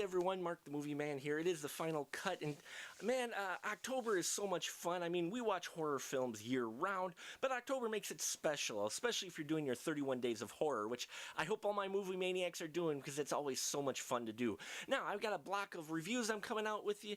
everyone, Mark the Movie Man here. It is the final cut, and man, October is so much fun. I mean, we watch horror films year-round, but October makes it special, especially if you're doing your 31 Days of Horror, which I hope all my movie maniacs are doing, because it's always so much fun to do. Now, I've got a block of reviews I'm coming out with you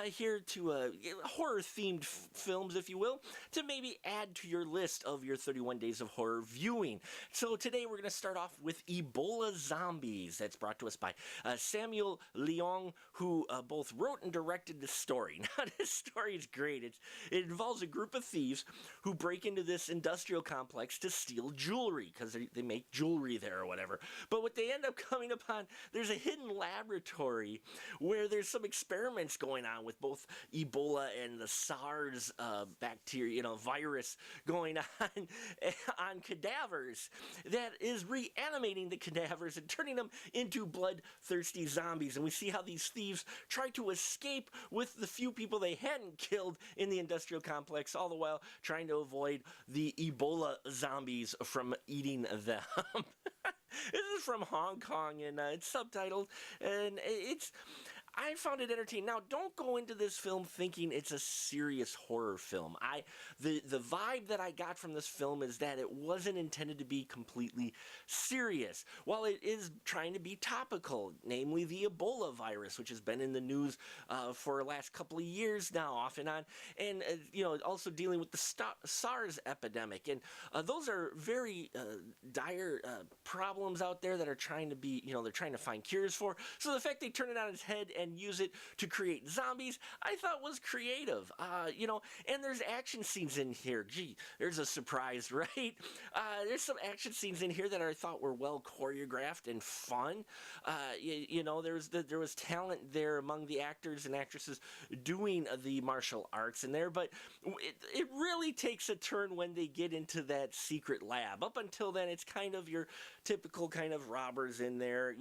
here to horror-themed films, if you will, to maybe add to your list of your 31 Days of Horror viewing. So today we're going to start off with Ebola Zombies. That's brought to us by Samuel Leong, who both wrote and directed the story. Now, this story is great. It involves a group of thieves who break into this industrial complex to steal jewelry, because they make jewelry there or whatever. But what they end up coming upon, there's a hidden laboratory where there's some experiments going on with both Ebola and the SARS bacteria, virus going on cadavers that is reanimating the cadavers and turning them into bloodthirsty zombies. And we see how these thieves try to escape with the few people they hadn't killed in the industrial complex, all the while trying to avoid the Ebola zombies from eating them. This is from Hong Kong, and it's subtitled, and I found it entertaining. Now, don't go into this film thinking it's a serious horror film. The vibe that I got from this film is that it wasn't intended to be completely serious. While it is trying to be topical, namely the Ebola virus, which has been in the news for the last couple of years now, off and on, and also dealing with the SARS epidemic, and those are very dire problems out there that are trying to be, they're trying to find cures for. So the fact they turn it on its head and use it to create zombies, I thought was creative. And there's action scenes in here. Gee, there's a surprise, right? There's some action scenes in here that I thought were well choreographed and fun. There was talent there among the actors and actresses doing the martial arts in there, but it really takes a turn when they get into that secret lab. Up until then, it's kind of your typical kind of robbers in there,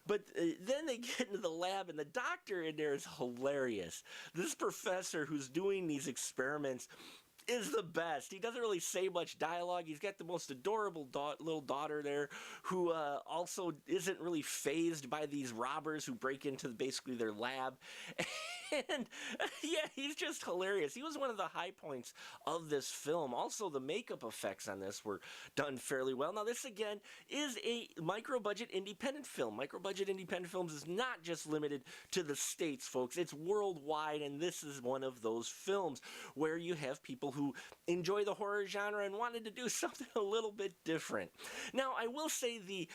but then they get into the lab, and the doctor in there is hilarious. This professor who's doing these experiments is the best. He doesn't really say much dialogue. He's got the most adorable little daughter there who also isn't really fazed by these robbers who break into basically their lab. And yeah, he's just hilarious. He was one of the high points of this film. Also, the makeup effects on this were done fairly well. Now, this again is a micro-budget independent film. Micro-budget independent films is not just limited to the States, folks. It's worldwide, and this is one of those films where you have people who enjoy the horror genre and wanted to do something a little bit different. Now, I will say the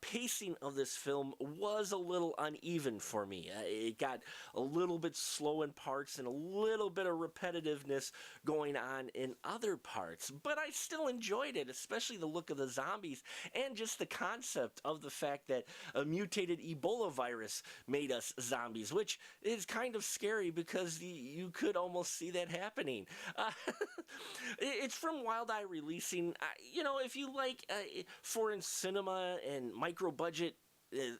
pacing of this film was a little uneven for me. It got a little bit slow in parts and a little bit of repetitiveness going on in other parts, but I still enjoyed it, especially the look of the zombies and just the concept of the fact that a mutated Ebola virus made us zombies, which is kind of scary because you could almost see that happening. It's from Wild Eye Releasing. If you like foreign cinema and micro-budget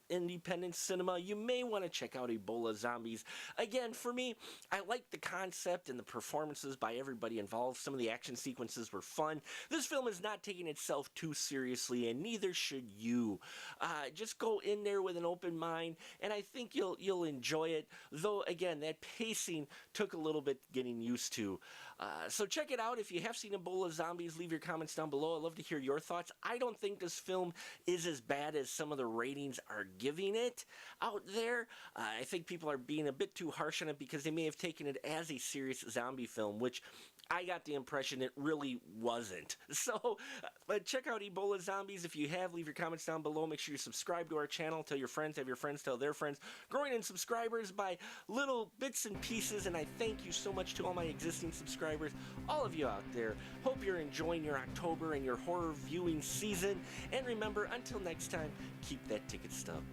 independent cinema, you may want to check out Ebola Zombies. Again, for me, I like the concept and the performances by everybody involved. Some of the action sequences were fun. This film is not taking itself too seriously, and neither should you. Just go in there with an open mind, and I think you'll enjoy it. Though, again, that pacing took a little bit getting used to. So check it out. If you have seen Ebola Zombies, leave your comments down below. I'd love to hear your thoughts. I don't think this film is as bad as some of the ratings are giving it out there. I think people are being a bit too harsh on it because they may have taken it as a serious zombie film, which I got the impression it really wasn't. So, check out Ebola Zombies. If you have, leave your comments down below. Make sure you subscribe to our channel. Tell your friends, have your friends tell their friends. Growing in subscribers by little bits and pieces, and I thank you so much to all my existing subscribers, all of you out there. Hope you're enjoying your October and your horror viewing season. And remember, until next time, keep that ticket stub.